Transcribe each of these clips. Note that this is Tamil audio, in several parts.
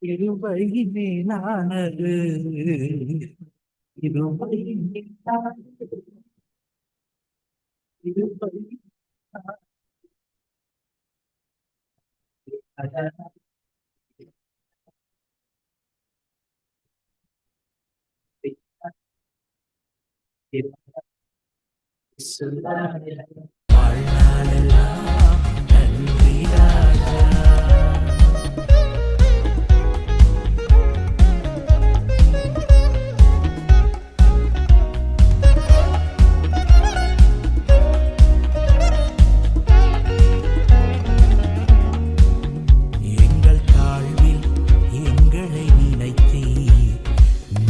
இருபையினானது இருபை இருபை வாழ்நாளெல்லாம் நன்றி ராஜா. எங்கள் தாழ்வில் எங்களை நினைத்தீர்,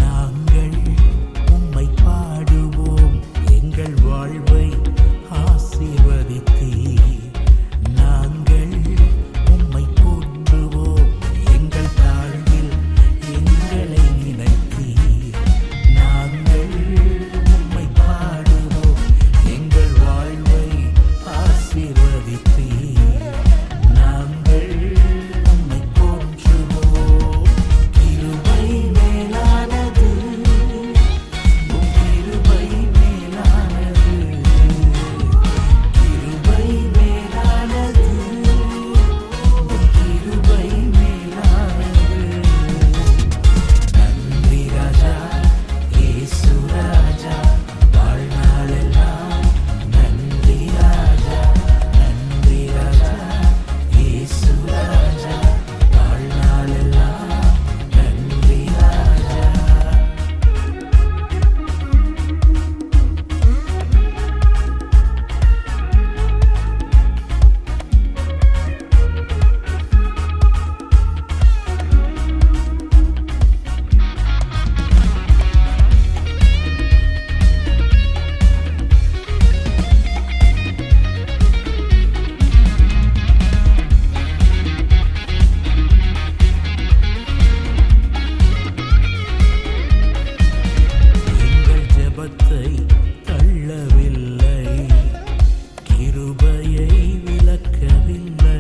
நாங்கள் உம்மை பாடுவோம். எங்கள் வாழ்வை ஆசீர்வதித்தீர், நாங்கள் உம்மை போற்றுவோம். எங்கள் தாழ்வில் எங்களை நினைத்தீர், நாங்கள் உம்மை பாடுவோம். எங்கள் வாழ்வை ஆசீர்வதித்தீர், நாங்கள் உம்மை போற்றுவோம். கிருபை மேலானது, உம் கிருபை மேலானது, கிருபை மேலானது, உம் கிருபை மேலானது. நன்றி ராஜா, இயேசு ராஜா, வாழ்நாளெல்லாம் நன்றி ராஜா. நன்றி ராஜா, இயேசு ராஜா, வாழ்நாளெல்லாம் நன்றி ராஜா. எங்கள் ஜெபத்தை தள்ளவில்லை, கிருபையை விலக்கவில்லை.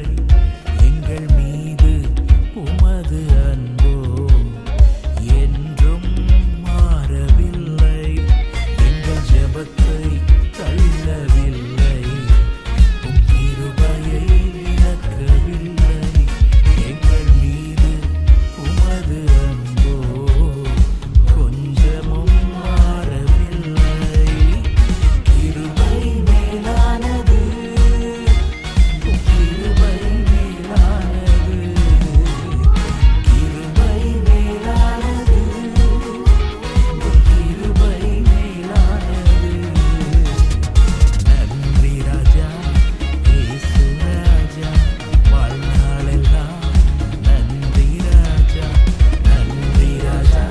எங்கள் மீது உமது அன்போ என்றும் மாறவில்லை. எங்கள் ஜெபத்தை தள்ளவில்லை, உம் கிருபையை விலக்கவில்லை. எங்கள் மீது உமது அன்போ கொஞ்சமும் மாறவில்லை. கிருபை மேலானது, உம் கிருபை மேலானது, கிருபை மேலானது, உம் கிருபை மேலானது. நன்றி ராஜா, இயேசு ராஜா, வாழ்நாளெல்லாம் நன்றி ராஜா. நன்றி ராஜா,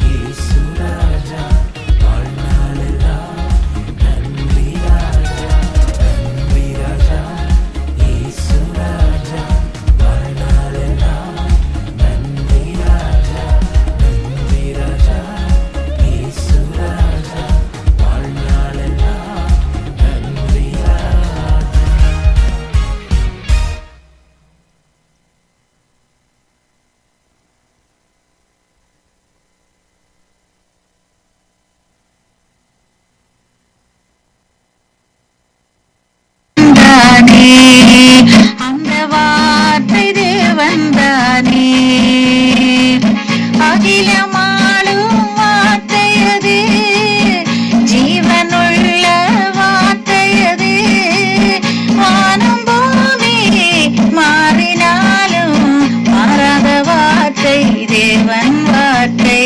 இயேசு ராஜா, வாழ்நாளெல்லாம் நன்றி ராஜா. நன்றி ராஜா, இயேசு ராஜா, வாழ்நாளெல்லாம் நன்றி ராஜா. நன்றி ராஜா, இயேசு ராஜா, வாழ்நாளெல்லாம் நன்றி ராஜா. தானே அந்த வார்த்தை தேவன்தானே, அகிலமாளும் வார்த்தையது, ஜீவனுள்ள வார்த்தையது. வானம் பூமி மாறினாலும் மாறாத வார்த்தை தேவன் வார்த்தை.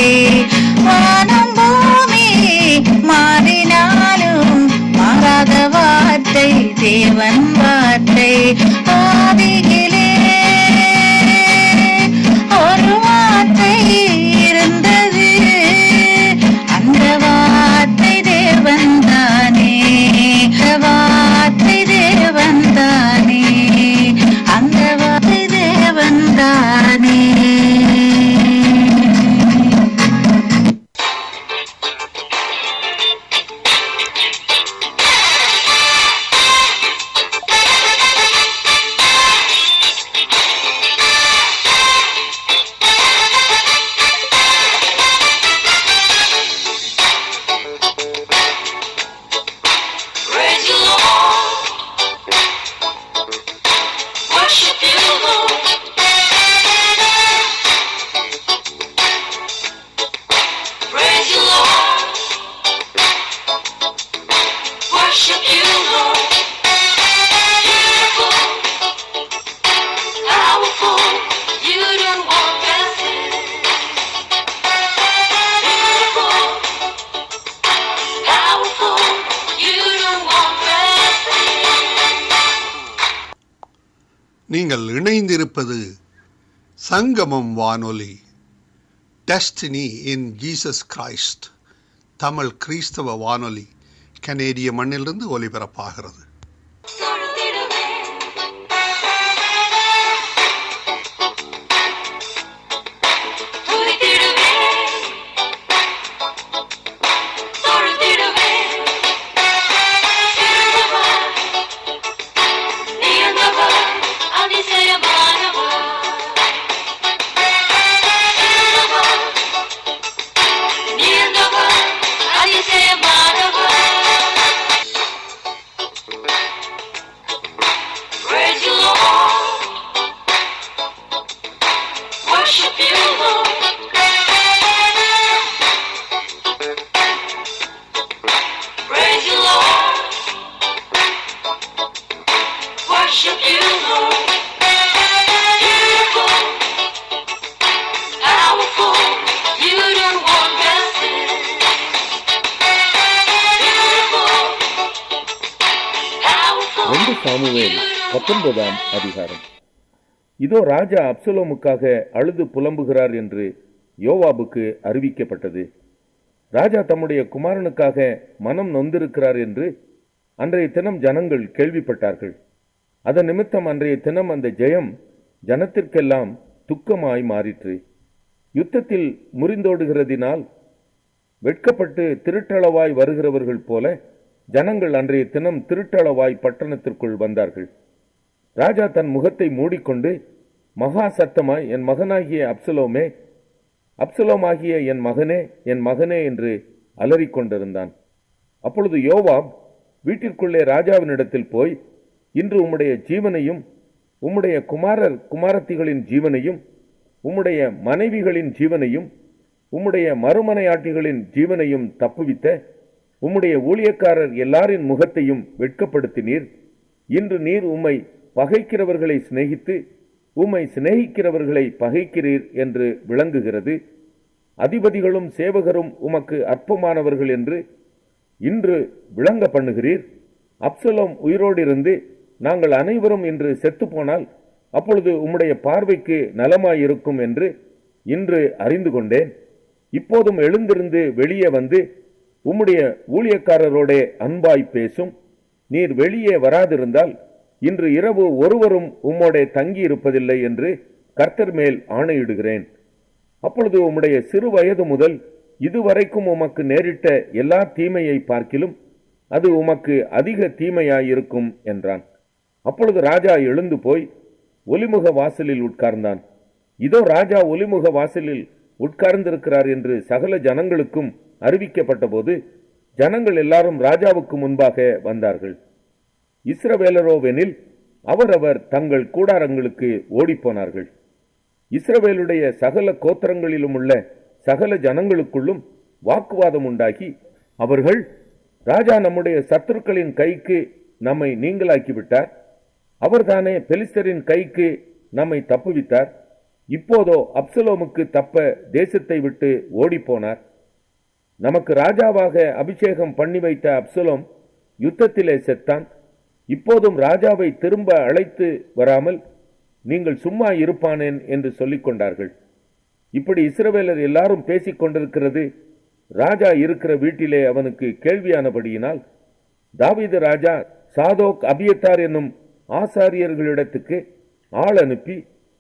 வானம் பூமி மாறினாலும் மாறாத வார்த்தை தேவன் வார்த்தை. ஆதியிலே ஒரு வார்த்தை இருந்தது, அந்த வார்த்தை தேவன் தானே. வார்த்தை தேவன் தானே, அந்த வார்த்தை தேவன் தானே. நீங்கள் இணைந்திருப்பது சங்கமம் வானொலி, destiny in Jesus Christ, Tamil கிறிஸ்தவ வானொலி, கனேடிய மண்ணிலிருந்து ஒலிபரப்பாகிறது. சாமுவேல் 19ஆம் அதிகாரம். இதோ ராஜா அப்சலோமுக்காக அழுது புலம்புகிறார் என்று யோவாபுக்கு அறிவிக்கப்பட்டது. ராஜா தம்முடைய குமாரனுக்காக மனம் நொந்திருக்கிறார் என்று அன்றைய தினம் ஜனங்கள் கேள்விப்பட்டார்கள். அதன் நிமித்தம் அன்றைய தினம் அந்த ஜெயம் ஜனத்திற்கெல்லாம் துக்கமாய் மாறிற்று. யுத்தத்தில் முறிந்தோடுகிறதினால் வெட்கப்பட்டு திருட்டளவாய் வருகிறவர்கள் போல ஜனங்கள் அன்றைய தினம் திருட்டளவாய் பட்டணத்திற்குள் வந்தார்கள். ராஜா தன் முகத்தை மூடிக்கொண்டு மகா சத்தமாய், என் மகனாகிய அப்சலோமே, அப்சலோமாகிய என் மகனே, என் மகனே என்று அலறிக்கொண்டிருந்தான். அப்பொழுது யோவாப் வீட்டிற்குள்ளே ராஜாவினிடத்தில் போய், இன்று உம்முடைய ஜீவனையும் உம்முடைய குமாரர் குமாரத்திகளின் ஜீவனையும் உம்முடைய மனைவிகளின் ஜீவனையும் உம்முடைய மறுமனையாட்டிகளின் ஜீவனையும் தப்புவித்த உம்முடைய ஊழியக்காரர் எல்லாரின் முகத்தையும் வெட்கப்படுத்தினீர். இன்று நீர் உம்மை பகைக்கிறவர்களை சிநேகித்து உம்மை சிநேகிக்கிறவர்களை பகைக்கிறீர் என்று விளங்குகிறது. அதிபதிகளும் சேவகரும் உமக்கு அற்பமானவர்கள் என்று இன்று விளங்க பண்ணுகிறீர். அப்சலோம் உயிரோடு இருந்து நாங்கள் அனைவரும் இன்று செத்துப்போனால் அப்பொழுது உம்முடைய பார்வைக்கு நலமாயிருக்கும் என்று இன்று அறிந்து கொண்டேன். இப்போதும் எழுந்திருந்து வெளியே வந்து உம்முடைய ஊழியக்காரரோடே அன்பாய் பேசும். நீர் வெளியே வராதிருந்தால் இன்று இரவு ஒருவரும் உம்மோடே தங்கி இருப்பதில்லை என்று கர்த்தர் மேல் ஆணையிடுகிறேன். அப்பொழுது உம்முடைய சிறு வயது முதல் இதுவரைக்கும் உமக்கு நேரிட்ட எல்லா தீமையை பார்க்கிலும் அது உமக்கு அதிக தீமையாயிருக்கும் என்றான். அப்பொழுது ராஜா எழுந்து போய் ஒலிமுக வாசலில் உட்கார்ந்தான். இதோ ராஜா ஒலிமுக வாசலில் உட்கார்ந்திருக்கிறார் என்று சகல ஜனங்களுக்கும் அறிவிக்கப்பட்ட போது ஜனங்கள் எல்லாரும் ராஜாவுக்கு முன்பாக வந்தார்கள். இஸ்ரவேலரோவெனில் அவரவர் தங்கள் கூடாரங்களுக்கு ஓடிப்போனார்கள். இஸ்ரவேலுடைய சகல கோத்திரங்களிலும் உள்ள சகல ஜனங்களுக்குள்ளும் வாக்குவாதம் உண்டாகி அவர்கள், ராஜா நம்முடைய சத்துருக்களின் கைக்கு நம்மை நீங்களாக்கிவிட்டார், அவர்தானே பெலிஸ்தரின் கைக்கு நம்மை தப்புவித்தார், இப்போதோ அப்சலோமுக்கு தப்ப தேசத்தை விட்டு ஓடிப்போனார். நமக்கு ராஜாவாக அபிஷேகம் பண்ணி வைத்த அப்சலோம் யுத்தத்திலே செத்தான். இப்போதும் ராஜாவை திரும்ப அழைத்து வராமல் நீங்கள் சும்மா இருப்பானேன் என்று சொல்லிக் கொண்டார்கள். இப்படி இஸ்ரவேலர் எல்லாரும் பேசிக் கொண்டிருக்கிறது ராஜா இருக்கிற வீட்டிலே அவனுக்கு கேள்வியானபடியினால் தாவீது ராஜா சாதோக் அபியத்தார் என்னும் ஆசாரியர்களிடத்துக்கு ஆள் அனுப்பி,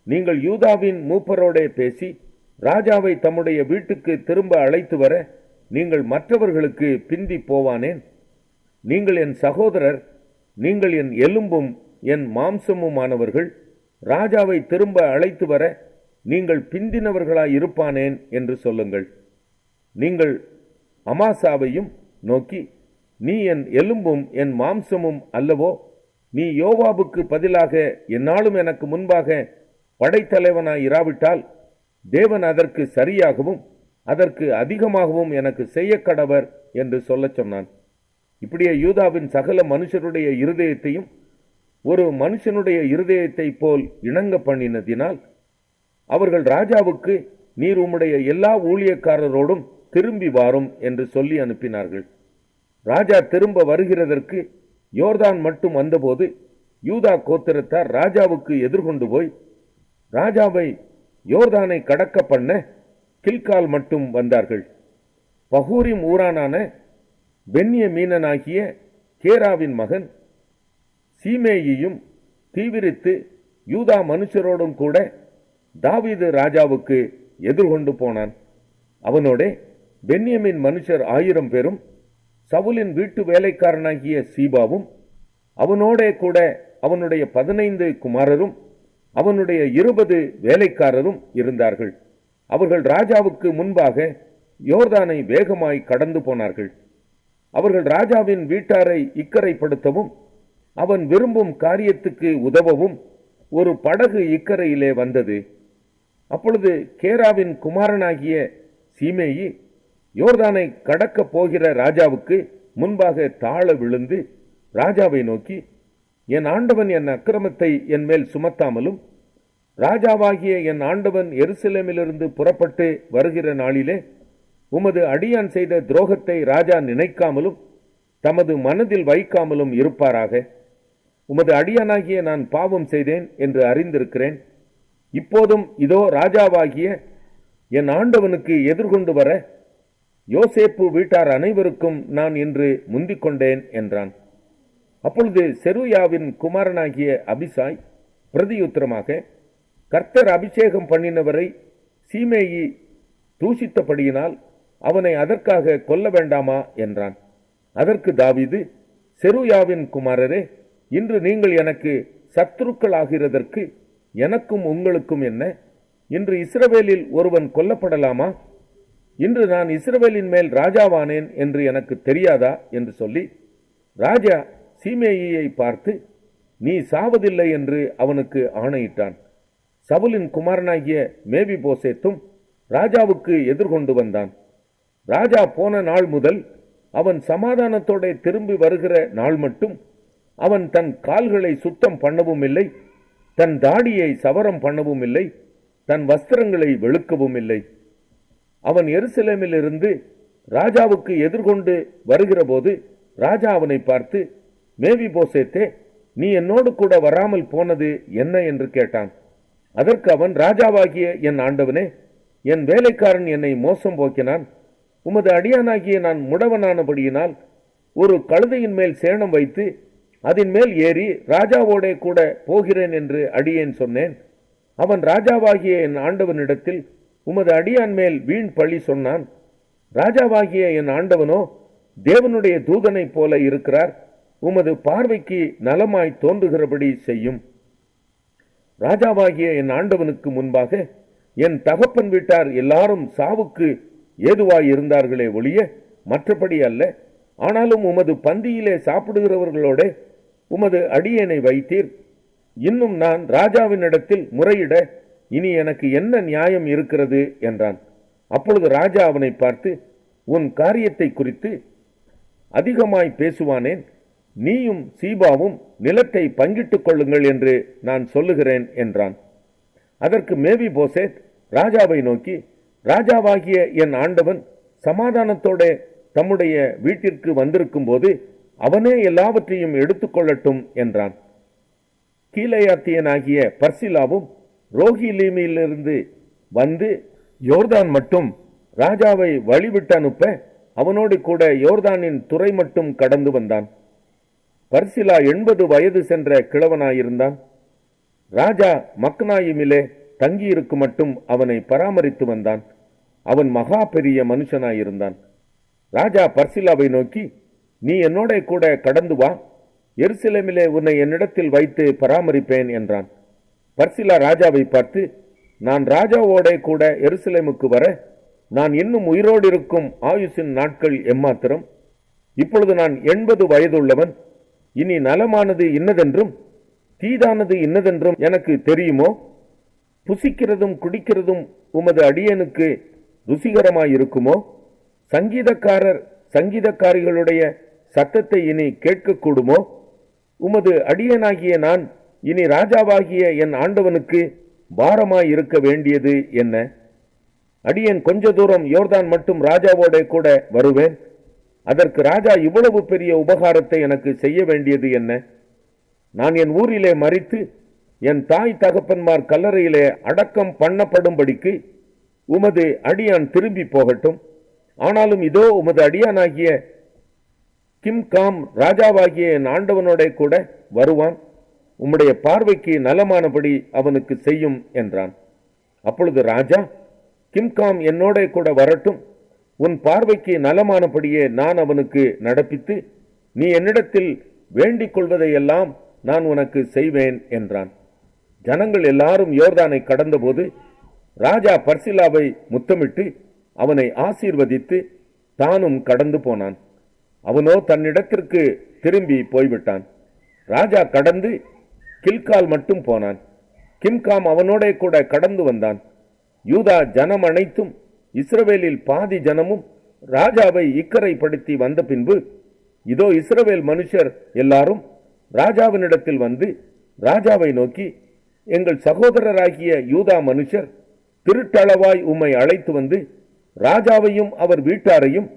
நீங்கள் யூதாவின் மூப்பரோடே பேசி ராஜாவை தம்முடைய வீட்டுக்கு திரும்ப அழைத்து வர நீங்கள் மற்றவர்களுக்கு பிந்தி போவானேன்? நீங்கள் என் சகோதரர், நீங்கள் என் எலும்பும் என் மாம்சமுமானவர்கள், ராஜாவை திரும்ப அழைத்து வர நீங்கள் பிந்தினவர்களாய் இருப்பானேன் என்று சொல்லுங்கள். நீங்கள் அமாசாவையும் நோக்கி, நீ என் எலும்பும் என் மாம்சமும் அல்லவோ, நீ யோவாபுக்கு பதிலாக என்னாலும் எனக்கு முன்பாக படைத்தலைவனாய் இராவிட்டால் தேவன் அதற்கு சரியாகவும் அதற்கு அதிகமாகவும் எனக்கு செய்ய கடவர் என்று சொல்லச் சொன்னான். இப்படியே யூதாவின் சகல மனுஷருடைய இருதயத்தையும் ஒரு மனுஷனுடைய இருதயத்தை போல் இணங்க பண்ணினதினால் அவர்கள் ராஜாவுக்கு, நீர் உம்முடைய எல்லா ஊழியக்காரரோடும் திரும்பி வாரும் என்று சொல்லி அனுப்பினார்கள். ராஜா திரும்ப வருகிறதற்கு யோர்தான் மட்டும் வந்தபோது யூதா கோத்திரத்தார் ராஜாவுக்கு எதிர்கொண்டு போய் ராஜாவை யோர்தானை கடக்க பண்ண கில்கால் மட்டும் வந்தார்கள். பகூரிம் ஊரானான பென்யமீனனாகிய கேராவின் மகன் சீமேயியும் தீவிரித்து யூதா மனுஷரோடும் கூட தாவீது ராஜாவுக்கு எதிர்கொண்டு போனான். அவனோட பென்யமின் மனுஷர் 1000 பேரும் சவுலின் வீட்டு வேலைக்காரனாகிய சீபாவும் அவனோட கூட அவனுடைய 15 குமாரரும் அவனுடைய 20 வேலைக்காரரும் இருந்தார்கள். அவர்கள் ராஜாவுக்கு முன்பாக யோர்தானை வேகமாய் கடந்து போனார்கள். அவர்கள் ராஜாவின் வீட்டாரை இக்கரைப்படுத்தவும் அவன் விரும்பும் காரியத்துக்கு உதவவும் ஒரு படகு இக்கரையிலே வந்தது. அப்பொழுது கேராவின் குமாரனாகிய சீமேயி யோர்தானை கடக்கப் போகிற ராஜாவுக்கு முன்பாக தாழ விழுந்து ராஜாவை நோக்கி, என் ஆண்டவன் என் அக்கிரமத்தை என் மேல் சுமத்தாமலும் ராஜாவாகிய என் ஆண்டவன் எருசலேமிலிருந்து புறப்பட்டு வருகிற நாளிலே உமது அடியான் செய்த துரோகத்தை ராஜா நினைக்காமலும் தமது மனதில் வைக்காமலும் இருப்பாராக. உமது அடியானாகிய நான் பாவம் செய்தேன் என்று அறிந்திருக்கிறேன். இப்போதும் இதோ ராஜாவாகிய என் ஆண்டவனுக்கு எதிர்கொண்டு வர யோசேப்பு வீட்டார் அனைவருக்கும் நான் இன்று முந்திக் கொண்டேன் என்றான். அப்பொழுது செருயாவின் குமாரனாகிய அபிசாய் பிரதியுத்தரமாக, கர்த்தர் அபிஷேகம் பண்ணினவரை சீமேயி தூஷித்தபடியினால் அவனை அதற்காக கொல்ல வேண்டாமா என்றான். அதற்கு தாவீது, செருயாவின் குமாரரே, இன்று நீங்கள் எனக்கு சத்துருக்களாகிறதற்கு எனக்கும் உங்களுக்கும் என்ன? இன்று இஸ்ரவேலில் ஒருவன் கொல்லப்படலாமா? இன்று நான் இஸ்ரவேலின் மேல் ராஜாவானேன் என்று எனக்கு தெரியாதா என்று சொல்லி ராஜா சீமேயியை பார்த்து, நீ சாவதில்லை என்று அவனுக்கு ஆணையிட்டான். சவுலின் குமாரனாகிய மேவிபோசேத்தும் ராஜாவுக்கு எதிர்கொண்டு வந்தான். ராஜா போன நாள் முதல் அவன் சமாதானத்தோட திரும்பி வருகிற நாள் மட்டும் அவன் தன் கால்களை சுத்தம் பண்ணவும் இல்லை, தன் தாடியை சவரம் பண்ணவும் இல்லை, தன் வஸ்திரங்களை வெளுக்கவும் இல்லை. அவன் எருசலேமிலிருந்து ராஜாவுக்கு எதிர்கொண்டு வருகிற போது ராஜா அவனை பார்த்து, மேவிபோசேத்தே, நீ என்னோடு கூட வராமல் போனது என்ன என்று கேட்டான். அதற்கு அவன், ராஜாவாகிய என் ஆண்டவனே, என் வேலைக்காரன் என்னை மோசம் போக்கினான். உமது அடியானாகிய நான் முடவனானபடியினால் ஒரு கழுதையின் மேல் சேணம் வைத்து அதன் மேல் ஏறி ராஜாவோடே கூட போகிறேன் என்று அடியேன் சொன்னேன். அவன் ராஜாவாகிய என் ஆண்டவனிடத்தில் உமது அடியான் மேல் வீண் பழி சொன்னான். ராஜாவாகிய என் ஆண்டவனோ தேவனுடைய தூதனைப் போல இருக்கிறார். உமது பார்வைக்கு நலமாய் தோன்றுகிறபடி செய்யும். ராஜாவாகிய என் ஆண்டவனுக்கு முன்பாக என் தகப்பன் வீட்டார் எல்லாரும் சாவுக்கு ஏதுவாய் இருந்தார்களே ஒழிய மற்றபடி அல்ல. ஆனாலும் உமது பந்தியிலே சாப்பிடுகிறவர்களோட உமது அடியேனை வைத்தீர். இன்னும் நான் ராஜாவினிடத்தில் முறையிட இனி எனக்கு என்ன நியாயம் இருக்கிறது என்றான். அப்பொழுது ராஜா அவனை பார்த்து, உன் காரியத்தை குறித்து அதிகமாய் பேசுவானேன். நீயும் சீபாவும் நிலத்தை பங்கிட்டுக் கொள்ளுங்கள் என்று நான் சொல்லுகிறேன் என்றான். அதற்கு மேவிபோசேத் ராஜாவை நோக்கி, ராஜாவாகிய என் ஆண்டவன் சமாதானத்தோட தம்முடைய வீட்டிற்கு வந்திருக்கும் போது அவனே எல்லாவற்றையும் எடுத்துக்கொள்ளட்டும் என்றான். கீலேயாத்தியனாகிய பர்சிலாவும் ரோகிலீமிலிருந்து வந்து யோர்தான் மட்டும் ராஜாவை வழிவிட்டு அனுப்ப அவனோடு கூட யோர்தானின் துறை மட்டும் கடந்து வந்தான். பர்சிலா 80 வயது சென்ற கிழவனாயிருந்தான். ராஜா மக்னாயிமிலே தங்கியிருக்கு மட்டும் அவனை பராமரித்து வந்தான். அவன் மகா பெரிய மனுஷனாயிருந்தான். ராஜா பர்சிலாவை நோக்கி, நீ என்னோட கூட கடந்து வா, எருசலேமிலே உன்னை என்னிடத்தில் வைத்து பராமரிப்பேன் என்றான். பர்சிலா ராஜாவை பார்த்து, நான் ராஜாவோட கூட எருசலேமுக்கு வர நான் இன்னும் உயிரோடு இருக்கும் ஆயுசின் நாட்கள் எம்மாத்திரம்? இப்பொழுது நான் 80 வயதுள்ளவன். இனி நலமானது இன்னதென்றும் தீதானது இன்னதென்றும் எனக்கு தெரியுமோ? புசிக்கிறதும் குடிக்கிறதும் உமது அடியனுக்கு ருசிகரமாயிருக்குமோ? சங்கீதக்காரிகளுடைய சத்தத்தை இனி கேட்கக்கூடுமோ? உமது அடியனாகிய நான் இனி ராஜாவாகிய என் ஆண்டவனுக்கு பாரமாயிருக்க வேண்டியது என்ன? அடியேன் கொஞ்ச தூரம் யோர்தான் மட்டும் ராஜாவோட கூட வருவேன். அதற்கு ராஜா இவ்வளவு பெரிய உபகாரத்தை எனக்கு செய்ய வேண்டியது என்ன? நான் என் ஊரிலே மரித்து என் தாய் தகப்பன்மார் கல்லறையிலே அடக்கம் பண்ணப்படும்படிக்கு உமது அடியான் திரும்பி போகட்டும். ஆனாலும் இதோ உமது அடியானாகிய கிம்காம் ராஜாவாகிய என் ஆண்டவனோட கூட வருவான். உம்முடைய பார்வைக்கு நலமானபடி அவனுக்கு செய்யும் என்றான். அப்பொழுது ராஜா, கிம்காம் என்னோட கூட வரட்டும், உன் பார்வைக்கு நலமானபடியே நான் அவனுக்கு நடப்பித்து நீ என்னிடத்தில் வேண்டிக் கொள்வதையெல்லாம் நான் உனக்கு செய்வேன் என்றான். ஜனங்கள் எல்லாரும் யோர்தானை கடந்தபோது ராஜா பர்சிலாவை முத்தமிட்டு அவனை ஆசீர்வதித்து தானும் கடந்து போனான். அவனோ தன்னிடத்திற்கு திரும்பி போய்விட்டான். ராஜா கடந்து கில்கால் மட்டும் போனான். கிம்காம் அவனோட கூட கடந்து வந்தான். யூதா ஜனம் அனைத்தும் இஸ்ரவேலில் பாதி ஜனமும் ராஜாவை இக்கரைப்படுத்தி வந்த பின்பு இதோ இஸ்ரவேல் மனுஷர் எல்லாரும் ராஜாவினிடத்தில் வந்து ராஜாவை நோக்கி, எங்கள் சகோதரராகிய யூதா மனுஷர் திருட்டளவாய் உம்மை அழைத்து வந்து ராஜாவையும் அவர் வீட்டாரையும்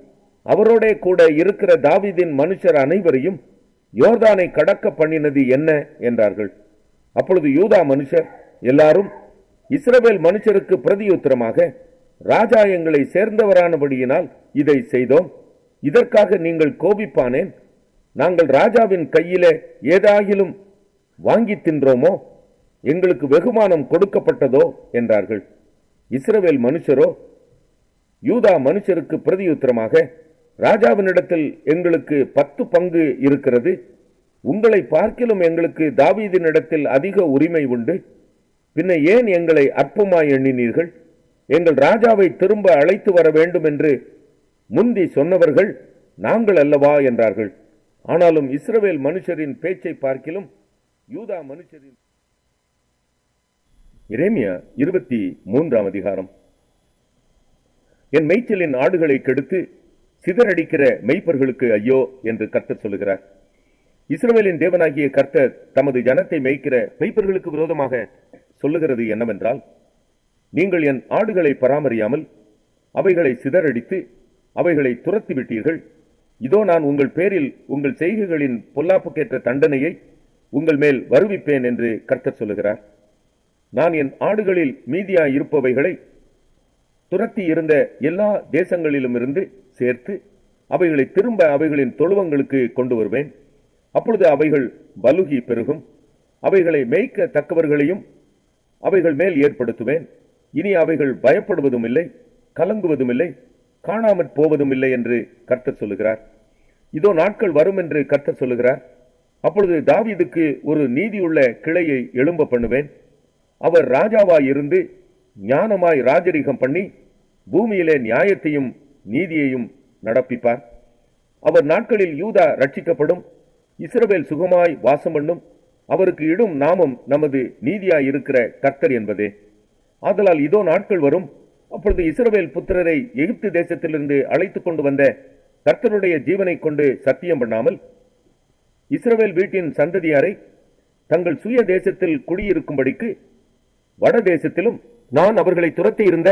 அவரோட கூட இருக்கிற தாவீதின் மனுஷர் அனைவரையும் யோர்தானை கடக்க பண்ணினது என்ன என்றார்கள். அப்பொழுது யூதா மனுஷர் எல்லாரும் இஸ்ரவேல் மனுஷருக்கு பிரதியுத்தரமாக, ராஜா எங்களை சேர்ந்தவரானபடியினால் இதை செய்தோம். இதற்காக நீங்கள் கோபிப்பானேன்? நாங்கள் ராஜாவின் கையிலே ஏதாகிலும் வாங்கி தின்றோமோ? எங்களுக்கு வெகுமானம் கொடுக்கப்பட்டதோ என்றார்கள். இஸ்ரவேல் மனுஷரோ யூதா மனுஷருக்கு பிரதியுத்தரமாக, ராஜாவினிடத்தில் எங்களுக்கு 10 பங்கு இருக்கிறது. உங்களை பார்க்கிலும் எங்களுக்கு தாவீதினிடத்தில் அதிக உரிமை உண்டு. பின்ன ஏன் எங்களை அற்பமாய் எண்ணினீர்கள்? எங்கள் ராஜாவை திரும்ப அழைத்து வர வேண்டும் என்று முந்தி சொன்னவர்கள் நாங்கள் அல்லவா என்றார்கள். ஆனாலும் இஸ்ரவேல் மனுஷரின் பேச்சை பார்க்கிலும் யூதா மனுஷரின். எரேமியா 23 அதிகாரம். என் மேய்ச்சலின் ஆடுகளை கெடுத்து சிதறடிக்கிற மெய்ப்பர்களுக்கு ஐயோ என்று கர்த்தர் சொல்லுகிறார். இஸ்ரவேலின் தேவனாகிய கர்த்தர் தமது ஜனத்தை மேய்க்கிற மெய்ப்பர்களுக்கு விரோதமாக சொல்லுகிறது என்னவென்றால், நீங்கள் என் ஆடுகளை பராமரியாமல் அவைகளை சிதறடித்து அவைகளை துரத்தி விட்டீர்கள். இதோ நான் உங்கள் பேரில் உங்கள் செய்கைகளின் பொல்லாப்புக்கேற்ற தண்டனையை உங்கள் மேல் வருவிப்பேன் என்று கர்த்தர் சொல்லுகிறார். நான் என் ஆடுகளில் மீதியாய் இருப்பவைகளை துரத்தி இருந்த எல்லா தேசங்களிலும் இருந்து சேர்த்து அவைகளை திரும்ப அவைகளின் தொழுவங்களுக்கு கொண்டு வருவேன். அப்பொழுது அவைகள் பலுகி பெருகும். அவைகளை மேய்க்க தக்கவர்களையும் அவைகள் மேல் ஏற்படுத்துவேன். இனி அவைகள் பயப்படுவதும் இல்லை, கலங்குவதும் இல்லை, காணாமற் போவதும் இல்லை என்று கர்த்தர் சொல்லுகிறார். இதோ நாட்கள் வரும் என்று கர்த்தர் சொல்லுகிறார். அப்பொழுது தாவீதுக்கு ஒரு நீதியுள்ள கிளையை எழும்ப பண்ணுவேன். அவர் ராஜாவாய் இருந்து ஞானமாய் ராஜரிகம் பண்ணி பூமியிலே நியாயத்தையும் நீதியையும் நடப்பிப்பார். அவர் நாட்களில் யூதா ரட்சிக்கப்படும், இஸ்ரவேல் சுகமாய் வாசம் பண்ணும். அவருக்கு இடும் நாமம் நமது நீதியாய் இருக்கிற கர்த்தர் என்பதே. ஆதலால் இதோ நாட்கள் வரும், அப்பொழுது இஸ்ரவேல் புத்திரரை எகிப்து தேசத்திலிருந்து அழைத்து கொண்டு வந்த கர்த்தருடைய ஜீவனை கொண்டு சத்தியம் பண்ணாமல் இஸ்ரவேல் வீட்டின் சந்ததியாரை தங்கள் சுய தேசத்தில் குடியிருக்கும்படிக்கு வட தேசத்திலும் நான் அவர்களை துரத்தி இருந்த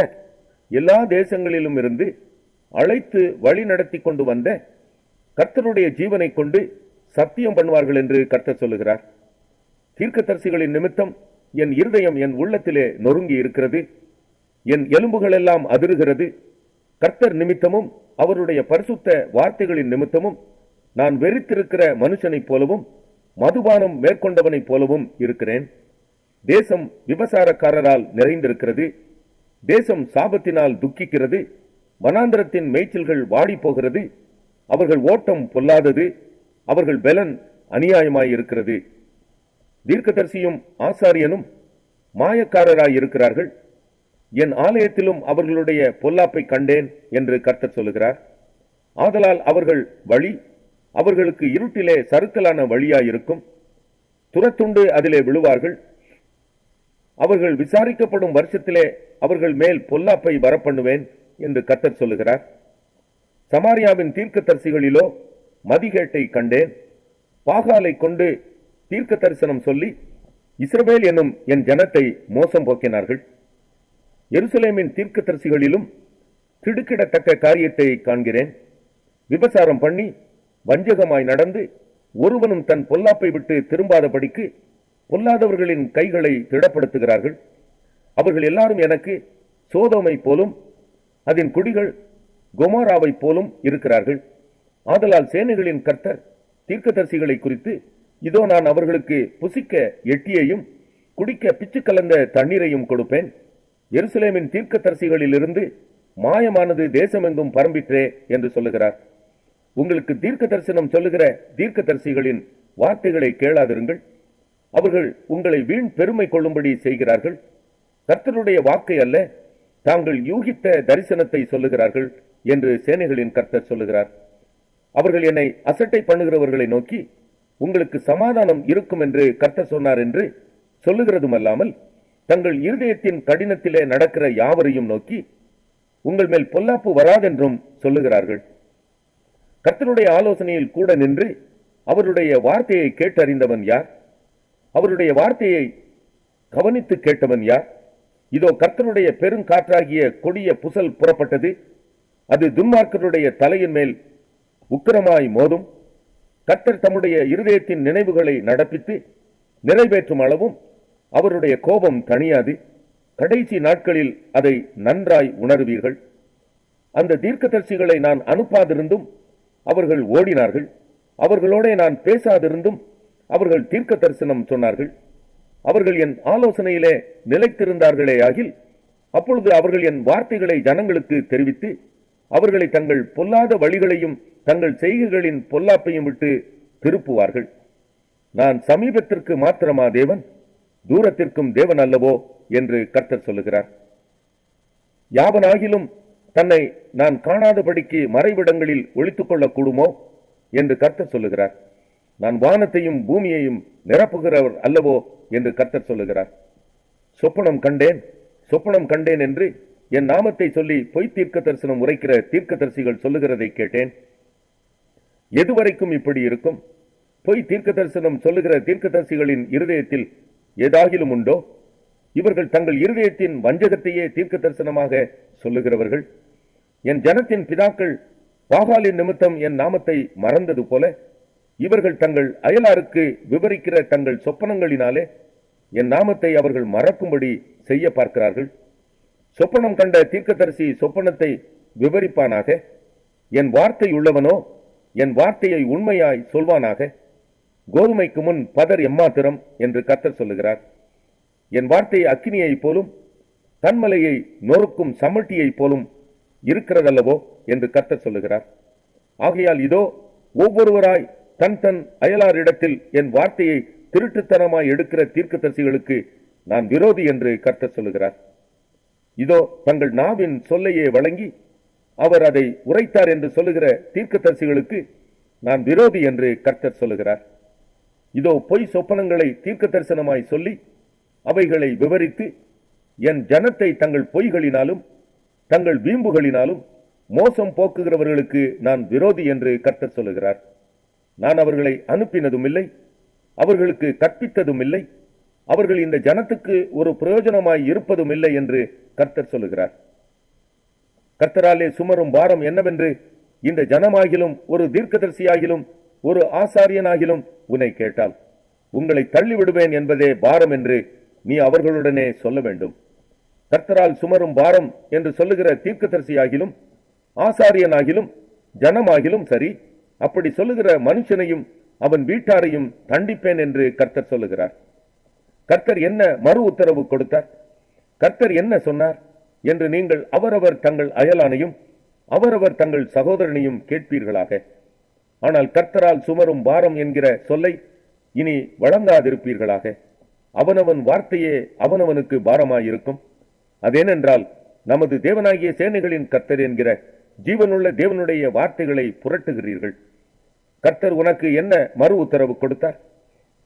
எல்லா தேசங்களிலும் இருந்து அழைத்து வழி நடத்தி கொண்டு வந்த கர்த்தருடைய ஜீவனை கொண்டு சத்தியம் பண்ணுவார்கள் என்று கர்த்தர் சொல்லுகிறார். தீர்க்கதரிசிகளின் நிமித்தம் என் இருதயம் என் உள்ளத்திலே நொறுங்கி இருக்கிறது, என் எலும்புகள் எல்லாம் அதிருகிறது. கர்த்தர் நிமித்தமும் அவருடைய பரிசுத்த வார்த்தைகளின் நிமித்தமும் நான் வெறித்திருக்கிற மனுஷனைப் போலவும் மதுபானம் மேற்கொண்டவனைப் போலவும் இருக்கிறேன். தேசம் விபசாரக்காரரால் நிறைந்திருக்கிறது, தேசம் சாபத்தினால் துக்கிக்கிறது. வனாந்தரத்தின் மேய்ச்சல்கள் வாடி போகிறது, அவர்கள் ஓட்டம் பொல்லாதது, அவர்கள் பெலன் அநியாயமாயிருக்கிறது. தீர்க்கதரிசியும் ஆசாரியனும் மாயக்காரராய் இருக்கிறார்கள், என் ஆலயத்திலும் அவர்களுடைய பொல்லாப்பை கண்டேன் என்று கர்த்தர் சொல்லுகிறார். ஆதலால் அவர்கள் வழி அவர்களுக்கு இருட்டிலே சறுக்கலான வழியாயிருக்கும், துரத்துண்டு அதிலே விழுவார்கள். அவர்கள் விசாரிக்கப்படும் வருஷத்திலே அவர்கள் மேல் பொல்லாப்பை வரப்பண்ணுவேன் என்று கர்த்தர் சொல்லுகிறார். சமாரியாவின் தீர்க்கதரிசிகளிலோ மதிகேட்டை கண்டேன். பாகாலை கொண்டு தீர்க்க தரிசனம் சொல்லி இஸ்ரவேல் என்னும் என் ஜனத்தை மோசம் போக்கினார்கள். எருசலேமின் தீர்க்கதரிசிகளிலும் திடுக்கிடத்தக்க காரியத்தை காண்கிறேன். விபசாரம் பண்ணி வஞ்சகமாய் நடந்து ஒருவனும் தன் பொல்லாப்பை விட்டு திரும்பாதபடிக்கு பொல்லாதவர்களின் கைகளை திடப்படுத்துகிறார்கள். அவர்கள் எல்லாரும் எனக்கு சோதோமை போலும் அதன் குடிகள் கொமோராவை போலும் இருக்கிறார்கள். ஆதலால் சேனைகளின் கர்த்தர் தீர்க்கதரிசிகளை குறித்து, இதோ நான் அவர்களுக்கு புசிக்க எட்டியையும் குடிக்க பிச்சு கலந்த தண்ணீரையும் கொடுப்பேன். எருசலேமின் தீர்க்கதரிசிகளிலிருந்து மாயமானது தேசமெங்கும் பரம்பிற்றே என்று சொல்லுகிறார். உங்களுக்கு தீர்க்க தரிசனம் சொல்லுகிற தீர்க்கதரிசிகளின் வார்த்தைகளை கேளாதிருங்கள். அவர்கள் உங்களை வீண் பெருமை கொள்ளும்படி செய்கிறார்கள். கர்த்தருடைய வாக்கை அல்ல, தாங்கள் யூகித்த தரிசனத்தை சொல்லுகிறார்கள் என்று சேனைகளின் கர்த்தர் சொல்லுகிறார். அவர்கள் என்னை அசட்டை பண்ணுகிறவர்களை நோக்கி, உங்களுக்கு சமாதானம் இருக்கும் என்று கர்த்தர் சொன்னார் என்று சொல்லுகிறதும் அல்லாமல், தங்கள் இருதயத்தின் கடினத்திலே நடக்கிற யாவரையும் நோக்கி, உங்கள் மேல் பொல்லாப்பு வராதென்றும் சொல்லுகிறார்கள். கர்த்தருடைய ஆலோசனையில் கூட நின்று அவருடைய வார்த்தையை கேட்டறிந்தவன் யார்? அவருடைய வார்த்தையை கவனித்து கேட்டவன் யார்? இதோ கர்த்தருடைய பெருங்காற்றாகிய கொடிய புசல் புறப்பட்டது. அது துன்மார்க்கருடைய தலையின் மேல் உக்கிரமாய் மோதும். கர்த்தர் தம்முடைய இருதயத்தின் நினைவுகளை நடப்பித்து நிறைவேற்றும் அளவும் அவருடைய கோபம் தணியாது. கடைசி நாட்களில் அதை நன்றாய் உணர்வீர்கள். அந்த தீர்க்கதரிசிகளை நான் அனுப்பாதிருந்தும் அவர்கள் ஓடினார்கள். அவர்களோட நான் பேசாதிருந்தும் அவர்கள் தீர்க்க தரிசனம் சொன்னார்கள். அவர்கள் என் ஆலோசனையிலே நிலைத்திருந்தார்களே ஆகில், அப்பொழுது அவர்கள் என் வார்த்தைகளை ஜனங்களுக்கு தெரிவித்து அவர்களை தங்கள் பொல்லாத வழிகளையும் தங்கள் செய்கைகளின் பொல்லாப்பையும் விட்டு திருப்புவார்கள். நான் சமீபத்திற்கு மாத்திரமா தேவன், தூரத்திற்கும் தேவன் அல்லவோ என்று கர்த்தர் சொல்லுகிறார். யாவனாகிலும் தன்னை நான் காணாதபடிக்கு மறைவிடங்களில் ஒளித்துக் கொள்ளக்கூடுமோ என்று கர்த்தர் சொல்லுகிறார். நான் வானத்தையும் பூமியையும் நிரப்புகிறவர் அல்லவோ என்று கர்த்தர் சொல்லுகிறார். சொப்பனம் கண்டேன், சொப்பனம் கண்டேன் என்று என் நாமத்தை சொல்லி பொய் தீர்க்க தரிசனம் உரைக்கிற தீர்க்கதரிசிகள் சொல்லுகிறதை கேட்டேன். எதுவரைக்கும் இப்படி இருக்கும்? பொய் தீர்க்க தரிசனம் சொல்லுகிற தீர்க்கதரிசிகளின் இருதயத்தில் ஏதாகிலும் உண்டோ? இவர்கள் தங்கள் இருதயத்தின் வஞ்சகத்தையே தீர்க்க தரிசனமாக சொல்லுகிறவர்கள். என் ஜனத்தின் பிதாக்கள் பாகாலின் நிமித்தம் என் நாமத்தை மறந்தது போல, இவர்கள் தங்கள் அயலாருக்கு விவரிக்கிற தங்கள் சொப்பனங்களினாலே என் நாமத்தை அவர்கள் மறக்கும்படி செய்ய பார்க்கிறார்கள். சொப்பனம் கண்ட தீர்க்கதரிசி சொப்பனத்தை விவரிப்பானாக. என் வார்த்தை உள்ளவனோ என் வார்த்தையை உண்மையாய் சொல்வானாக. கோதுமைக்கு முன் பதர் எம்மாத்திரம் என்று கர்த்தர் சொல்லுகிறார். என் வார்த்தை அக்கினியைப் போலும் கண்மலையை நொறுக்கும் சமட்டியைப் போலும் இருக்கிறதல்லவோ என்று கர்த்தர் சொல்லுகிறார். ஆகையால் இதோ, ஒவ்வொருவராய் தன் தன் அயலாரிடத்தில் என் வார்த்தையை திருட்டுத்தனமாய் எடுக்கிற தீர்க்கதரிசிகளுக்கு நான் விரோதி என்று கர்த்தர் சொல்லுகிறார். இதோ, தங்கள் நாவின் சொல்லையே வழங்கி அவர் அதை உரைத்தார் என்று சொல்லுகிற தீர்க்கதரிசிகளுக்கு நான் விரோதி என்று கர்த்தர் சொல்லுகிறார். இதோ, பொய் சொப்பனங்களை தீர்க்க தரிசனமாய் சொல்லி அவைகளை விவரித்து என் ஜனத்தை தங்கள் பொய்களினாலும் தங்கள் வீம்புகளினாலும் மோசம் போக்குகிறவர்களுக்கு நான் விரோதி என்று கர்த்தர் சொல்லுகிறார். நான் அவர்களை அனுப்பினதும் இல்லை, அவர்களுக்கு கற்பித்ததும் இல்லை, அவர்கள் இந்த ஜனத்துக்கு ஒரு பிரயோஜனமாய் இருப்பதும் இல்லை என்று கர்த்தர் சொல்லுகிறார். கர்த்தராலே சுமரும் பாரம் என்னவென்று இந்த ஜனமாகிலும் ஒரு தீர்க்கதரிசியாகிலும் ஒரு ஆசாரியனாகிலும் உன்னை கேட்டால், உங்களை தள்ளிவிடுவேன் என்பதே பாரம் என்று நீ அவர்களுடனே சொல்ல வேண்டும். கர்த்தரால் சுமரும் பாரம் என்று சொல்லுகிற தீர்க்கதரிசியாகிலும் ஆசாரியனாகிலும் ஜனமாகிலும் சரி, அப்படி சொல்லுகிற மனுஷனையும் அவன் வீட்டாரையும் தண்டிப்பேன் என்று கர்த்தர் சொல்லுகிறார். கர்த்தர் என்ன மறு உத்தரவு கொடுத்தார்? கர்த்தர் என்ன சொன்னார் என்று நீங்கள் அவரவர் தங்கள் அயலானையும் அவரவர் தங்கள் சகோதரனையும் கேட்பீர்களாக. ஆனால் கர்த்தரால் சுமரும் பாரம் என்கிற சொல்லை இனி வழங்காதிருப்பீர்களாக. அவனவன் வார்த்தையே அவனவனுக்கு பாரமாயிருக்கும். அதேனென்றால் நமது தேவனாகிய சேனைகளின் கர்த்தர் என்கிற ஜீவனுள்ள தேவனுடைய வார்த்தைகளை புரட்டுகிறீர்கள். கர்த்தர் உனக்கு என்ன மறு உத்தரவு கொடுத்தார்?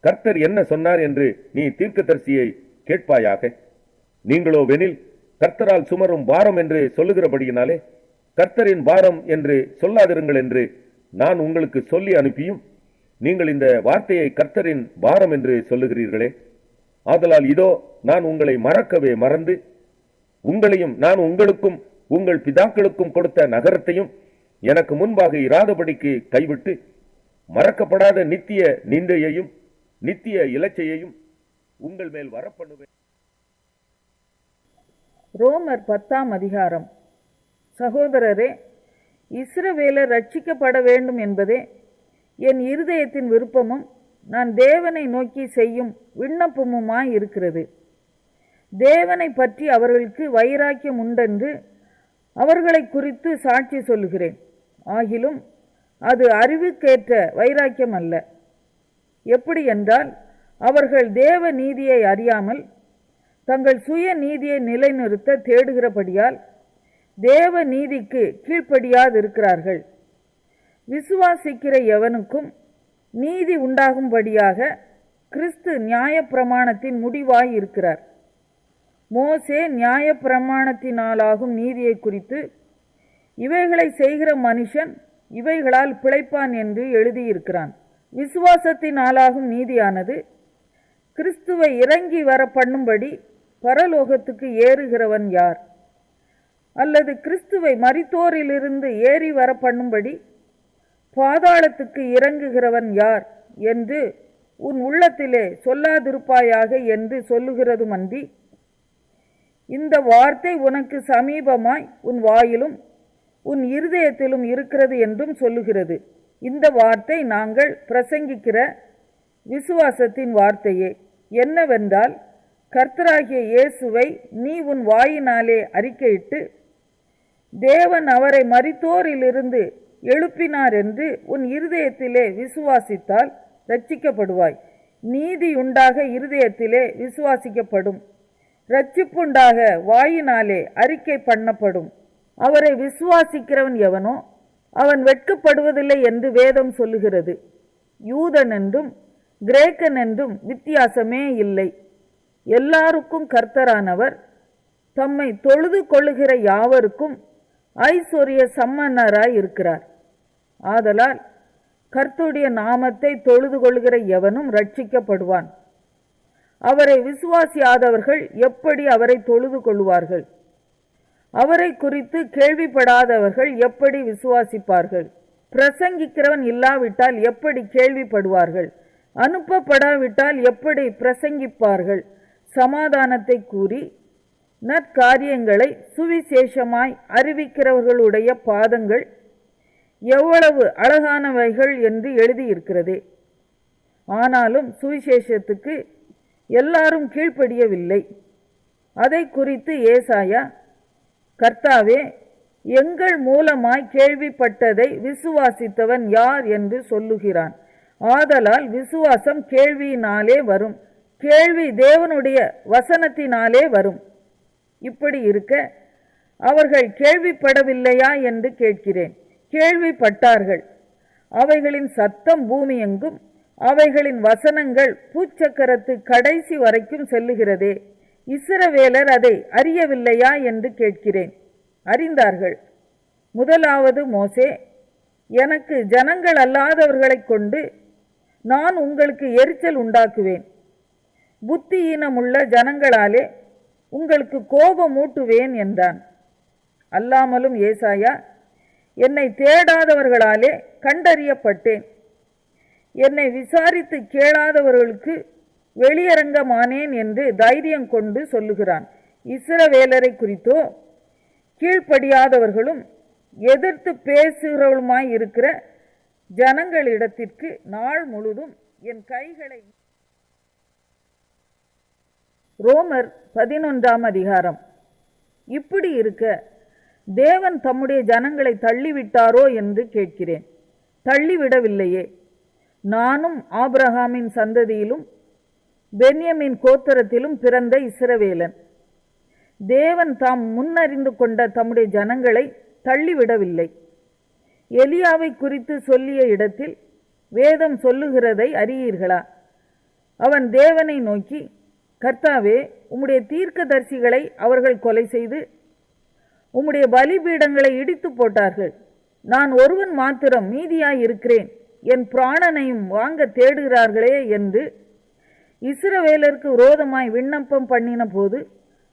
கர்த்தர் என்ன சொன்னார் என்று நீ தீர்க்கதரிசியை கேட்பாயாக. நீங்களோ வெனில் கர்த்தரால் சுமரும் பாரம் என்று சொல்லுகிறபடியினாலே கர்த்தரின் பாரம் என்று சொல்லாதிருங்கள் என்று நான் உங்களுக்கு சொல்லி அனுப்பியும் நீங்கள் இந்த வார்த்தையை கர்த்தரின் பாரம் என்று சொல்லுகிறீர்களே. ஆதலால் இதோ, நான் உங்களை மறக்கவே மறந்து உங்களையும் நான் உங்களுக்கும் உங்கள் பிதாக்களுக்கும் கொடுத்த நகரத்தையும் எனக்கு முன்பாக இராதபடிக்கு கைவிட்டு மறக்கப்படாத நித்திய நிந்தையையும் நித்திய இலச்சையையும் உங்கள் மேல் வரப்பண்ணுவேன். ரோமர் 10ஆம் அதிகாரம். சகோதரரே, இஸ்ரவேலர் ரட்சிக்கப்பட வேண்டும் என்பதே என் இருதயத்தின் விருப்பமும் நான் தேவனை நோக்கி செய்யும் விண்ணப்பமுமாய் இருக்கிறது. தேவனை பற்றி அவர்களுக்கு வைராக்கியம் உண்டென்று அவர்களை குறித்து சாட்சி சொல்லுகிறேன். ஆகிலும் அது அறிவுக்கேற்ற வைராக்கியம் அல்ல. எப்படி என்றால், அவர்கள் தேவ நீதியை அறியாமல் தங்கள் சுய நீதியை நிலைநிறுத்த தேடுகிறபடியால் தேவ நீதிக்கு கீழ்ப்படியாதிருக்கிறார்கள். விசுவாசிக்கிற எவனுக்கும் நீதி உண்டாகும்படியாக கிறிஸ்து நியாயப்பிரமாணத்தின் முடிவாய் இருக்கிறார். மோசே நியாயப்பிரமாணத்தினாலாகும் நீதியை குறித்து, இவைகளை செய்கிற மனுஷன் இவைகளால் பிழைப்பான் என்று எழுதியிருக்கிறான். விசுவாசத்தினாலாகும் நீதியானது கிறிஸ்துவை இறங்கி வர பண்ணும்படி பரலோகத்துக்கு ஏறுகிறவன் யார்? அல்லது கிறிஸ்துவை மரித்தோரிலிருந்து ஏறி வர பண்ணும்படி பாதாளத்துக்கு இறங்குகிறவன் யார் என்று உன் உள்ளத்திலே சொல்லாதிருப்பாயாக என்று சொல்லுகிறதுமன்றி, இந்த வார்த்தை உனக்கு சமீபமாய் உன் வாயிலும் உன் இருதயத்திலும் இருக்கிறது என்றும் சொல்லுகிறது. இந்த வார்த்தை நாங்கள் பிரசங்கிக்கிற விசுவாசத்தின் வார்த்தையே. என்னவென்றால், கர்த்தராகிய இயேசுவை நீ உன் வாயினாலே அறிக்கையிட்டு தேவன் அவரை மரித்தோரிலிருந்து எழுப்பினார் என்று உன் இருதயத்திலே விசுவாசித்தால் இரட்சிக்கப்படுவாய். நீதியுண்டாக இருதயத்திலே விசுவாசிக்கப்படும், இரட்சிப்புண்டாக வாயினாலே அறிக்கை பண்ணப்படும். அவரை விசுவாசிக்கிறவன் எவனோ அவன் வெட்கப்படுவதில்லை என்று வேதம் சொல்லுகிறது. யூதன் என்றும் கிரேக்கன் என்றும் வித்தியாசமே இல்லை. எல்லாருக்கும் கர்த்தரானவர் தம்மை தொழுது கொள்ளுகிற யாவருக்கும் ஐஸ்வர்ய சம்மன்னராய் இருக்கிறார். ஆதலால் கர்த்தருடைய நாமத்தை தொழுது கொள்ளுகிற எவனும் ரட்சிக்கப்படுவான். அவரை விசுவாசியாதவர்கள் எப்படி அவரை தொழுது கொள்வார்கள்? அவரை குறித்து கேள்விப்படாதவர்கள் எப்படி விசுவாசிப்பார்கள்? பிரசங்கிக்கிறவன் இல்லாவிட்டால் எப்படி கேள்விப்படுவார்கள்? அனுப்பப்படாவிட்டால் எப்படி பிரசங்கிப்பார்கள்? சமாதானத்தை கூறி நற்காரியங்களை சுவிசேஷமாய் அறிவிக்கிறவர்களுடைய பாதங்கள் எவ்வளவு அழகானவைகள் என்று எழுதியிருக்கிறதே. ஆனாலும் சுவிசேஷத்துக்கு எல்லாரும் கீழ்ப்படியவில்லை. அதை குறித்து ஏசாயா, கர்த்தாவே, எங்கள் மூலமாய் கேள்விப்பட்டதை விசுவாசித்தவன் யார் என்று சொல்லுகிறான். ஆதலால் விசுவாசம் கேள்வியினாலே வரும், கேள்வி தேவனுடைய வசனத்தினாலே வரும். இப்படி இருக்க அவர்கள் கேள்விப்படவில்லையா என்று கேட்கிறேன். கேள்விப்பட்டார்கள். அவைகளின் சத்தம் பூமி எங்கும், அவைகளின் வசனங்கள் பூச்சக்கரத்து கடைசி வரைக்கும் செல்லுகிறதே. இஸ்ரவேலர் அதை அறியவில்லையா என்று கேட்கிறேன். அறிந்தார்கள். முதலாவது மோசே, எனக்கு ஜனங்கள் அல்லாதவர்களை கொண்டு நான் உங்களுக்கு எரிச்சல் உண்டாக்குவேன், புத்தியீனமுள்ள ஜனங்களாலே உங்களுக்கு கோபம் ஊட்டுவேன் என்றான். அல்லாமலும் ஏசாயா, என்னை தேடாதவர்களாலே கண்டறியப்பட்டேன், என்னை விசாரித்து கேளாதவர்களுக்கு வெளியரங்கமானேன் என்று தைரியம் கொண்டு சொல்லுகிறான். இஸ்ரவேலரை குறித்தோ கீழ்ப்படியாதவர்களும் எதிர்த்து பேசுகிறவளுமாய் இருக்கிற ஜனங்களிடத்திற்கு நாள் முழுதும் என் கைகளை. ரோமர் 11ஆம் அதிகாரம். இப்படி இருக்க தேவன் தம்முடைய ஜனங்களை தள்ளிவிட்டாரோ என்று கேட்கிறேன். தள்ளிவிடவில்லையே. நானும் ஆபிரகாமின் சந்ததியிலும் பென்யமின் கோத்திரத்திலும் பிறந்த இஸ்ரவேலன். தேவன் தாம் முன்னறிந்து கொண்ட தம்முடைய ஜனங்களை தள்ளிவிடவில்லை. எலியாவை குறித்து சொல்லிய இடத்தில் வேதம் சொல்லுகிறதை அறியீர்களா? அவன் தேவனை நோக்கி, கர்த்தாவே, உம்முடைய தீர்க்கதரிசிகளை அவர்கள் கொலை செய்து உம்முடைய பலிபீடங்களை இடித்து போட்டார்கள். நான் ஒருவன் மாத்திரம் மீதியாயிருக்கிறேன், என் பிராணனையும் வாங்க தேடுகிறார்களே என்று இஸ்ரவேலருக்கு விரோதமாய் விண்ணப்பம் பண்ணின போது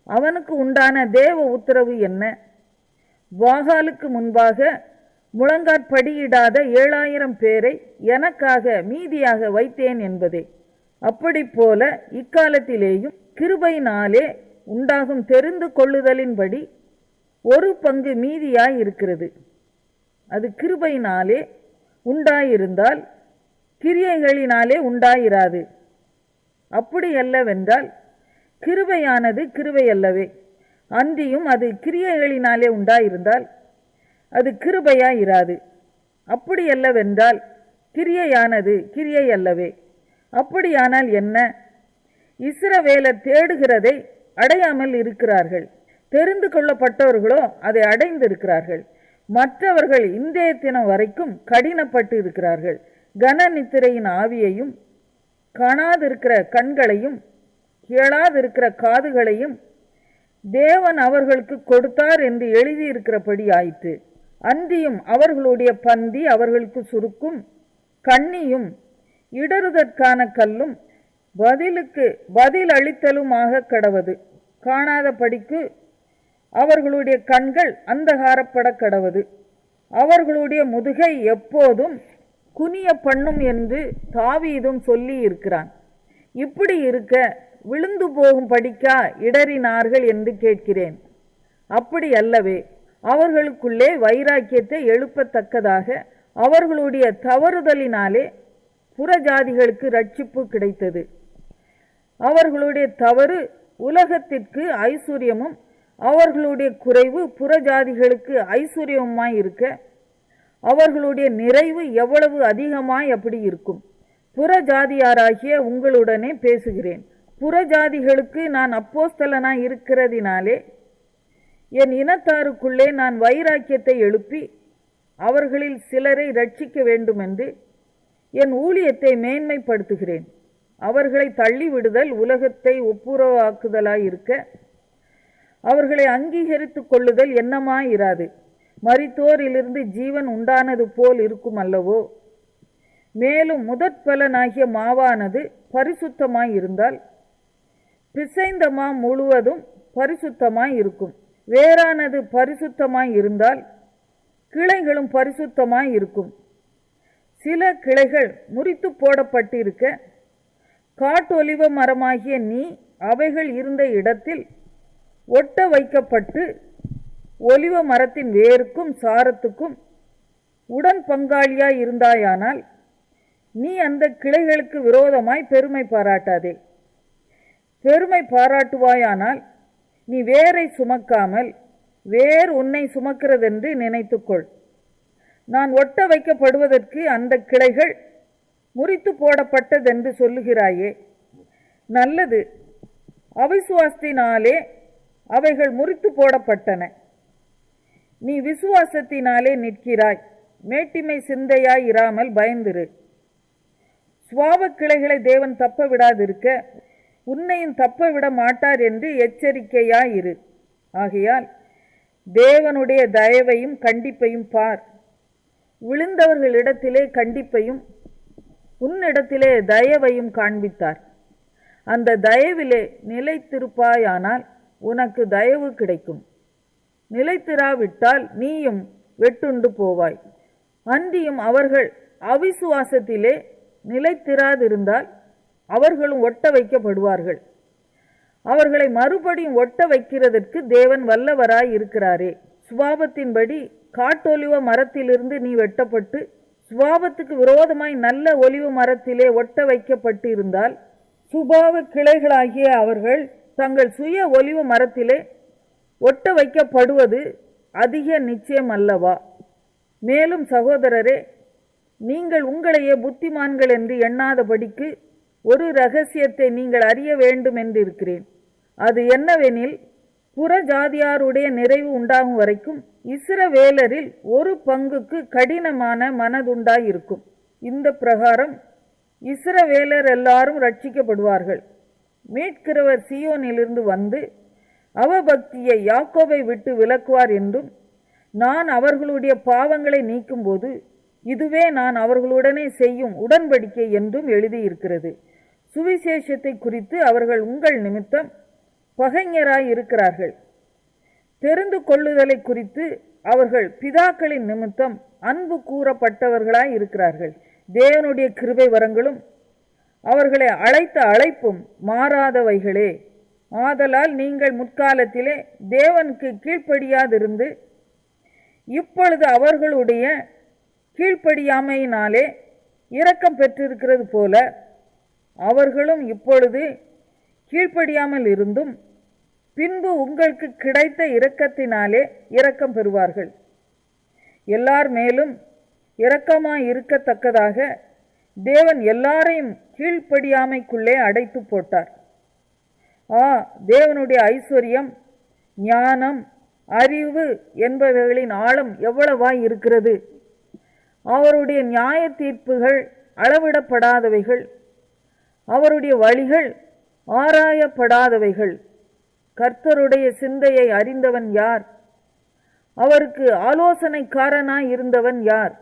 அவனுக்கு உண்டான தேவ உத்தரவு என்ன? வாகாலுக்கு முன்பாக முழங்காற்படியிடாத 7000 பேரை எனக்காக மீதியாக வைத்தேன் என்பதே. அப்படி போல இக்காலத்திலேயும் கிருபையினாலே உண்டாகும் தெரிந்து கொள்ளுதலின்படி ஒரு பங்கு மீதியாய் இருக்கிறது. அது கிருபையினாலே உண்டாயிருந்தால் கிரியைகளினாலே உண்டாயிராது. அப்படி அல்லவென்றால் கிருபையானது கிருபையல்லவே. அன்றியும் அது கிரியைகளினாலே உண்டாயிருந்தால் அது கிருபையாயிராது. அப்படி அல்லவென்றால் கிரியையானது கிரியை அல்லவே. அப்படியானால் என்ன? இஸ்ரவேலர் தேடுகிறதை அடையாமல் இருக்கிறார்கள், தெரிந்து கொள்ளப்பட்டவர்களோ அதை அடைந்திருக்கிறார்கள். மற்றவர்கள் இன்றைய தினம் வரைக்கும் கடினப்பட்டு இருக்கிறார்கள். கன நித்திரையின் ஆவியையும் காணாதிருக்கிற கண்களையும் கேளாதிருக்கிற காதுகளையும் தேவன் அவர்களுக்கு கொடுத்தார் என்று எழுதியிருக்கிறபடி ஆயிற்று. அன்றியும் அவர்களுடைய பந்தி அவர்களுக்கு சுருக்கும், கண்ணியும் இடறுதற்கான கல்லும் பதிலுக்கு பதில் அளித்தலுமாக கடவது. காணாதபடிக்கு அவர்களுடைய கண்கள் அந்தகாரப்பட கடவது. அவர்களுடைய முதுகை எப்போதும் குனிய பண்ணும் என்று தாவீதும் சொல்லி இருக்கிறான். இப்படி இருக்க விழுந்து போகும் படிக்கா இடறினார்கள் என்று கேட்கிறேன். அப்படி அல்லவே. அவர்களுக்குள்ளே வைராக்கியத்தை எழுப்பத்தக்கதாக அவர்களுடைய தவறுதலினாலே புறஜாதிகளுக்கு ரட்சிப்பு கிடைத்தது. அவர்களுடைய தவறு உலகத்திற்கு ஐஸ்வர்யமும் அவர்களுடைய குறைவு புறஜாதிகளுக்கு ஐஸ்வர்யமுமாய் இருக்க அவர்களுடைய நிறைவு எவ்வளவு அதிகமாய் அப்படி இருக்கும். புறஜாதியாராகிய உங்களுடனே பேசுகிறேன். புறஜாதிகளுக்கு நான் அப்போஸ்தலனாய் இருக்கிறதினாலே என் இனத்தாருக்குள்ளே நான் வைராக்கியத்தை எழுப்பி அவர்களில் சிலரை ரட்சிக்க வேண்டுமென்று என் ஊழியத்தை மேன்மைப்படுத்துகிறேன். அவர்களை தள்ளிவிடுதல் உலகத்தை ஒப்புரவாக்குதலாயிருக்க அவர்களை அங்கீகரித்து கொள்ளுதல் என்னமாயிராது. மரித்தோரிலிருந்து ஜீவன் உண்டானது போல் இருக்கும் அல்லவோ? மேலும் முதற்பலனாகிய மாவானது பரிசுத்தமாய் இருந்தால் பிசைந்த மா முழுவதும் பரிசுத்தமாய் இருக்கும். வேறானது பரிசுத்தமாய் இருந்தால் கிளைகளும் பரிசுத்தமாய் இருக்கும். சில கிளைகள் முறித்து போடப்பட்டிருக்க காட்டொலிவ மரமாகிய நீ அவைகள் இருந்த இடத்தில் ஒட்ட வைக்கப்பட்டு ஒலிவ மரத்தின் வேருக்கும் சாரத்துக்கும் உடன் பங்காளியாய் இருந்தாயானால் நீ அந்த கிளைகளுக்கு விரோதமாய் பெருமை பாராட்டாதே. பெருமை பாராட்டுவாயானால் நீ வேரை சுமக்காமல் வேர் உன்னை சுமக்கிறதென்று நினைத்துக்கொள். நான் ஒட்ட வைக்கப்படுவதற்கு அந்த கிளைகள் முறித்து போடப்பட்டதென்று சொல்லுகிறாயே. நல்லது, அவிசுவாசத்தினாலே அவைகள் முறித்து போடப்பட்டன. நீ விசுவாசத்தினாலே நிற்கிறாய். மேட்டிமை சிந்தையாய் இராமல் பயந்திரு. சுவாப கிளைகளை தேவன் தப்ப விடாதிருக்க உன்னையும் தப்ப விட மாட்டார் என்று எச்சரிக்கையாயிரு. ஆகையால் தேவனுடைய தயவையும் கண்டிப்பையும் பார். விழுந்தவர்களிடத்திலே கண்டிப்பையும் உன்னிடத்திலே தயவையும் காண்பித்தார். அந்த தயவிலே நிலைத்திருப்பாயானால் உனக்கு தயவு கிடைக்கும். நிலைத்திராவிட்டால் நீயும் வெட்டுண்டு போவாய். அன்றியும் அவர்கள் அவிசுவாசத்திலே நிலைத்திராதிருந்தால் அவர்களும் ஒட்ட வைக்கப்படுவார்கள். அவர்களை மறுபடியும் ஒட்ட வைக்கிறதற்கு தேவன் வல்லவராய் இருக்கிறாரே. சுபாவத்தின்படி காட்டொலிவ மரத்திலிருந்து நீ வெட்டப்பட்டு சுபாவத்துக்கு விரோதமாய் நல்ல ஒலிவ மரத்திலே ஒட்ட வைக்கப்பட்டு இருந்தால் சுபாவ கிளைகளாகிய அவர்கள் தங்கள் சுய ஒலிவ மரத்திலே ஒட்ட வைக்கப்படுவது அதிக நிச்சயம் அல்லவா? மேலும் சகோதரரே, நீங்கள் உங்களையே புத்திமான்கள் என்று எண்ணாதபடிக்கு ஒரு இரகசியத்தை நீங்கள் அறிய வேண்டும் என்றிருக்கிறேன். அது என்னவெனில், புறஜாதியாருடைய நிறைவு உண்டாகும் வரைக்கும் இஸ்ரவேலரில் ஒரு பங்குக்கு கடினமான மனதுண்டாயிருக்கும். இந்த பிரகாரம் இஸ்ரவேலர் எல்லாரும் ரட்சிக்கப்படுவார்கள். மீட்கிறவர் சீயோனிலிருந்து வந்து அவபக்தியை யாக்கோபை விட்டு விலக்குவார் என்றும், நான் அவர்களுடைய பாவங்களை நீக்கும்போது இதுவே நான் அவர்களுடனே செய்யும் உடன்படிக்கை என்றும் எழுதியிருக்கிறது. சுவிசேஷத்தை குறித்து அவர்கள் உங்கள் நிமித்தம் பகைஞராய் இருக்கிறார்கள். தெரிந்து கொள்ளுதலை குறித்து அவர்கள் பிதாக்களின் நிமித்தம் அன்பு கூறப்பட்டவர்களாய் இருக்கிறார்கள். தேவனுடைய கிருபை வரங்களும் அவர்களை அழைத்த அழைப்பும் மாறாதவைகளே. ஆதலால் நீங்கள் முற்காலத்திலே தேவனுக்கு கீழ்ப்படியாதிருந்து இப்பொழுது அவர்களுடைய கீழ்ப்படியாமையினாலே இரக்கம் பெற்றிருக்கிறது போல அவர்களும் இப்பொழுது கீழ்ப்படியாமல் இருந்தும் பின்பு உங்களுக்கு கிடைத்த இரக்கத்தினாலே இரக்கம் பெறுவார்கள். எல்லார் மேலும் இரக்கமாய் இருக்கத்தக்கதாக தேவன் எல்லாரையும் கீழ்ப்படியாமைக்குள்ளே அடைத்து போட்டார். தேவனுடைய ஐஸ்வர்யம், ஞானம், அறிவு என்பவைகளின் ஆழம் எவ்வளவாய் இருக்கிறது! அவருடைய நியாய தீர்ப்புகள் அளவிடப்படாதவைகள், அவருடைய வழிகள் ஆராயப்படாதவைகள். கர்த்தருடைய சிந்தையை அறிந்தவன் யார்? அவருக்கு ஆலோசனைக்காரனாய் இருந்தவன் யார்?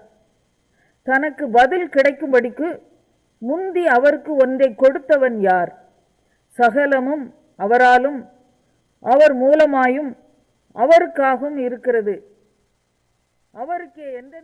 தனக்கு பதில் கிடைக்கும்படிக்கு முந்தி அவருக்கு ஒன்றை கொடுத்தவன் யார்? சகலமும் அவராலும் அவர் மூலமாயும் அவருக்காகவும் இருக்கிறது. அவருக்கே எந்த